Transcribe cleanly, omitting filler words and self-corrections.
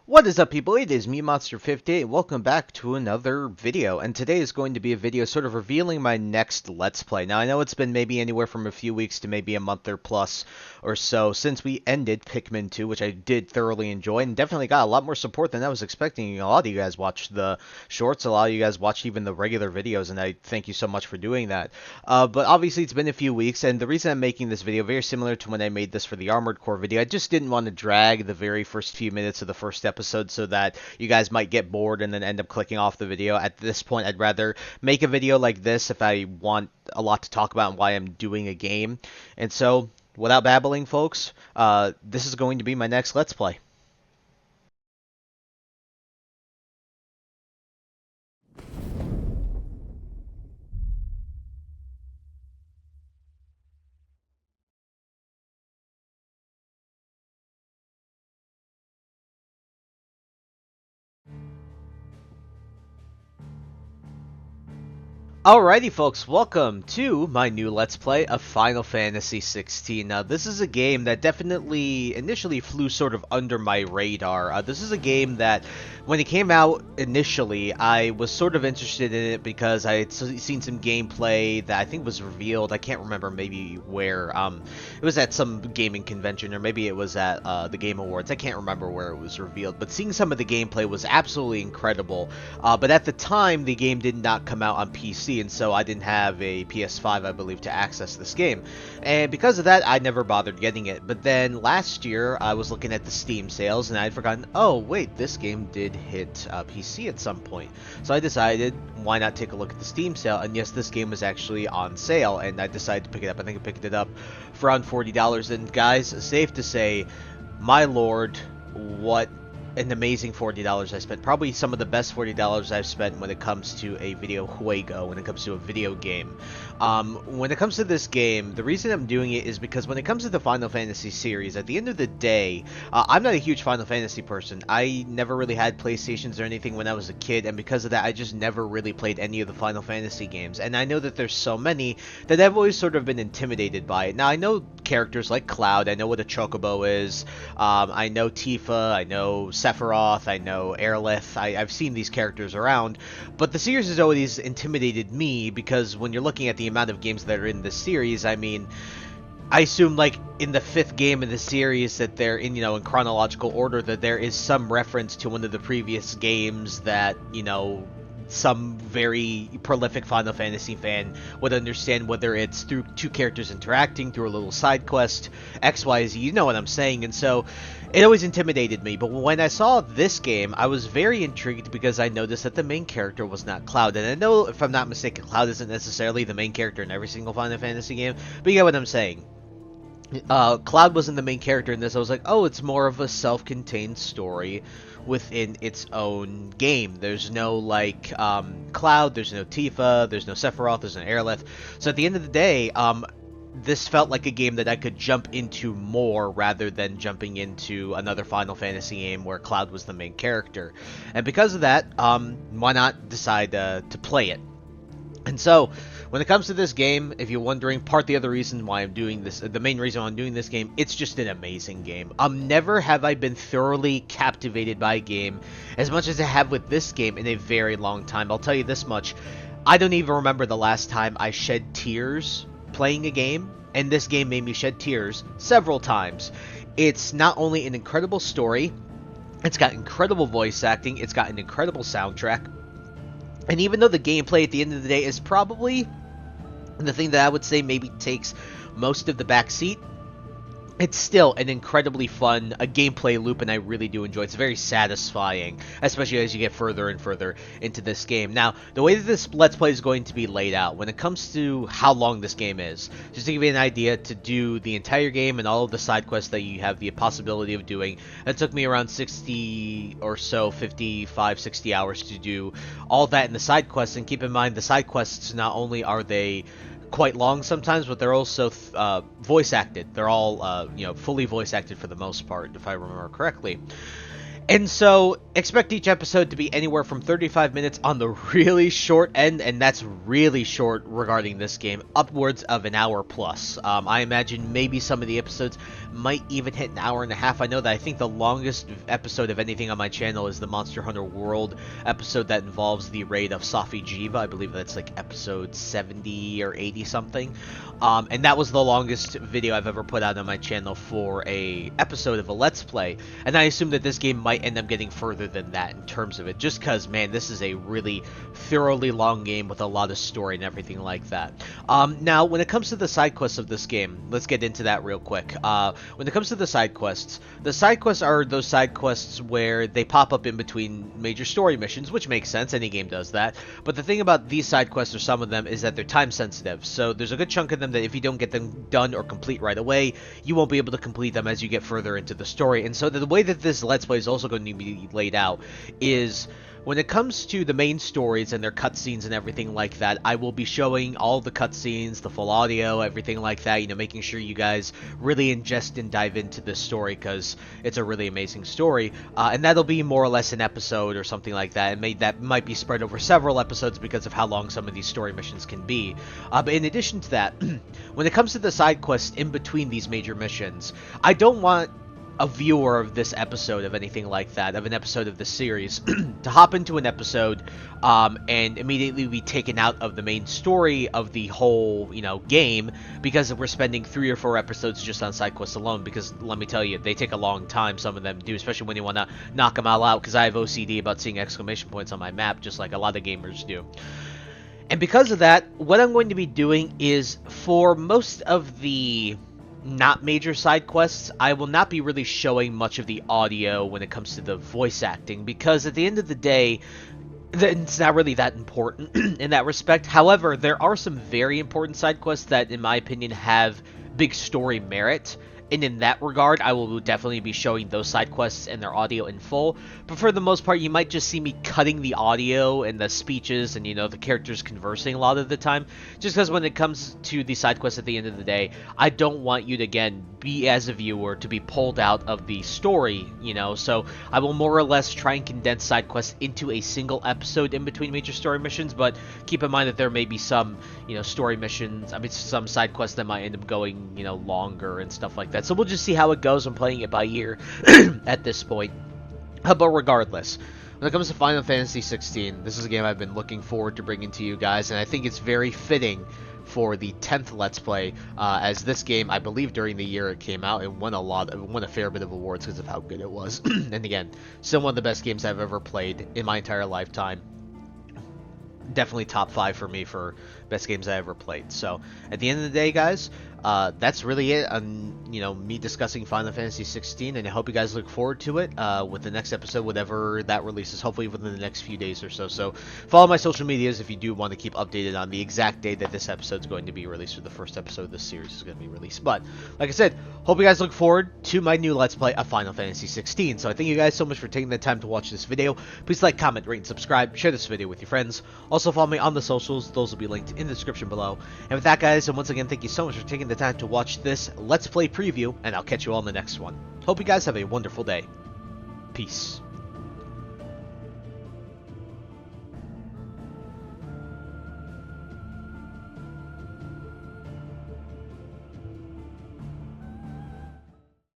What is up, people? It is me, Monster58. Welcome back to another video, and today is going to be a video sort of revealing my next Let's Play. Now, I know it's been maybe anywhere from a few weeks to maybe a month or plus or so since we ended Pikmin 2, which I did thoroughly enjoy, and definitely got a lot more support than I was expecting. A lot of you guys watched the shorts, a lot of you guys watched even the regular videos, and I thank you so much for doing that. But obviously, it's been a few weeks, and the reason I'm making this video, very similar to when I made this for the Armored Core video, I just didn't want to drag the very first few minutes of the first episode so that you guys might get bored and then end up clicking off the video. At this point, I'd rather make a video like this if I want a lot to talk about and why I'm doing a game. And so, without babbling, folks, this is going to be my next Let's Play. Alrighty, folks, welcome to my new Let's Play of Final Fantasy XVI. Now, this is a game that definitely initially flew sort of under my radar. This is a game that, when it came out initially, I was sort of interested in it because I had seen some gameplay that I think was revealed. I can't remember maybe where. It was at some gaming convention, or maybe it was at the Game Awards. I can't remember where it was revealed, but seeing some of the gameplay was absolutely incredible. But at the time, the game did not come out on PC, and so I didn't have a PS5, I believe, to access this game. And because of that, I never bothered getting it. But then last year, I was looking at the Steam sales, and I had forgotten, oh, wait, this game did hit PC at some point. So I decided, why not take a look at the Steam sale? And yes, this game was actually on sale, and I decided to pick it up. I think I picked it up for around $40. And guys, safe to say, my lord, what an amazing $40 I spent. Probably some of the best $40 I've spent when it comes to a video juego, when it comes to a video game. When it comes to this game, the reason I'm doing it is because when it comes to the Final Fantasy series, at the end of the day, I'm not a huge Final Fantasy person. I never really had PlayStations or anything when I was a kid, and because of that, I just never really played any of the Final Fantasy games. And I know that there's so many that I've always sort of been intimidated by it. Now, I know characters like Cloud, I know what a Chocobo is, I know Tifa, I know Sephiroth, I know Aerolith, I've seen these characters around, but the series has always intimidated me because when you're looking at the amount of games that are in this series, I mean, I assume, like, in the 5th game in the series that they're in, in chronological order, that there is some reference to one of the previous games that, some very prolific Final Fantasy fan would understand, whether it's through two characters interacting, through a little side quest, X, Y, Z, you know what I'm saying, and so it always intimidated me. But when I saw this game, I was very intrigued because I noticed that the main character was not Cloud, and I know, if I'm not mistaken, Cloud isn't necessarily the main character in every single Final Fantasy game, but you get what I'm saying. Cloud wasn't the main character in this. I was like, oh, it's more of a self-contained story within its own game. There's no, like, Cloud, there's no Tifa, there's no Sephiroth, there's no Aerolith. So at the end of the day, this felt like a game that I could jump into more rather than jumping into another Final Fantasy game where Cloud was the main character. And because of that, why not decide to play it? And so, when it comes to this game, if you're wondering, the other reason why I'm doing this, the main reason why I'm doing this game, it's just an amazing game. Never have I been thoroughly captivated by a game as much as I have with this game in a very long time. I'll tell you this much, I don't even remember the last time I shed tears playing a game, and this game made me shed tears several times. It's not only an incredible story, it's got incredible voice acting, it's got an incredible soundtrack, and even though the gameplay at the end of the day is probably the thing that I would say maybe takes most of the backseat, it's still an incredibly fun gameplay loop, and I really do enjoy it. It's very satisfying, especially as you get further and further into this game. Now, the way that this Let's Play is going to be laid out, when it comes to how long this game is, just to give you an idea, to do the entire game and all of the side quests that you have the possibility of doing, it took me around 60 or so, 55, 60 hours to do all that in the side quests. And keep in mind, the side quests, not only are they quite long sometimes, but they're also voice acted. They're all fully voice acted for the most part, if I remember correctly. And so, expect each episode to be anywhere from 35 minutes on the really short end, and that's really short regarding this game, upwards of an hour plus. I imagine maybe some of the episodes might even hit an hour and a half. I know that I think the longest episode of anything on my channel is the Monster Hunter World episode that involves the raid of Safi Jiva. I believe that's like episode 70 or 80 something. And that was the longest video I've ever put out on my channel for a episode of a Let's Play. And I assume that this game might end up getting further than that in terms of it, just because, man, this is a really thoroughly long game with a lot of story and everything like that. Now, when it comes to the side quests of this game, let's get into that real quick. When it comes to the side quests are those side quests where they pop up in between major story missions, which makes sense, any game does that. But the thing about these side quests, or some of them, is that they're time sensitive. So there's a good chunk of them that if you don't get them done or complete right away, you won't be able to complete them as you get further into the story. And so the way that this Let's Play is also going to be laid out is, when it comes to the main stories and their cutscenes and everything like that, I will be showing all the cutscenes, the full audio, everything like that, you know, making sure you guys really ingest and dive into this story, because it's a really amazing story. And that'll be more or less an episode or something like that, and that might be spread over several episodes because of how long some of these story missions can be. But in addition to that, when it comes to the side quests in between these major missions, I don't want a viewer of this episode, of anything like that, of an episode of the series, to hop into an episode and immediately be taken out of the main story of the whole, you know, game, because we're spending 3 or 4 episodes just on side quests alone. Because let me tell you, they take a long time, some of them do, especially when you want to knock them all out, because I have OCD about seeing exclamation points on my map, just like a lot of gamers do. And because of that, what I'm going to be doing is, for most of the not major side quests, I will not be really showing much of the audio when it comes to the voice acting, because at the end of the day, it's not really that important in that respect. However, there are some very important side quests that, in my opinion, have big story merit. And in that regard, I will definitely be showing those side quests and their audio in full. But for the most part, you might just see me cutting the audio and the speeches and, you know, the characters conversing a lot of the time. Just because when it comes to the side quests at the end of the day, I don't want you to, again, be, as a viewer, to be pulled out of the story, you know. So I will more or less try and condense side quests into a single episode in between major story missions. But keep in mind that there may be some, you know, story missions, some side quests that might end up going, you know, longer and stuff like that. So we'll just see how it goes. I'm playing it by ear at this point. But regardless, when it comes to Final Fantasy 16, this is a game I've been looking forward to bringing to you guys, and I think it's very fitting for the 10th Let's Play, as this game, I believe during the year it came out, it won a fair bit of awards because of how good it was. And again, still one of the best games I've ever played in my entire lifetime. Definitely top 5 for me for best games I ever played. So at the end of the day, guys, that's really it on, you know, me discussing Final Fantasy 16, and I hope you guys look forward to it with the next episode, whatever that releases, hopefully within the next few days or so. So follow my social medias if you do want to keep updated on the exact day that this episode is going to be released, or the first episode of this series is going to be released. But like I said, hope you guys look forward to my new Let's Play of Final Fantasy 16. So I thank you guys so much for taking the time to watch this video. Please like, comment, rate, and subscribe. Share this video with your friends. Also follow me on the socials. Those will be linked in the description below. And with that, guys, and once again, thank you so much for taking the time to watch this Let's Play preview, and I'll catch you all in the next one. Hope you guys have a wonderful day. Peace.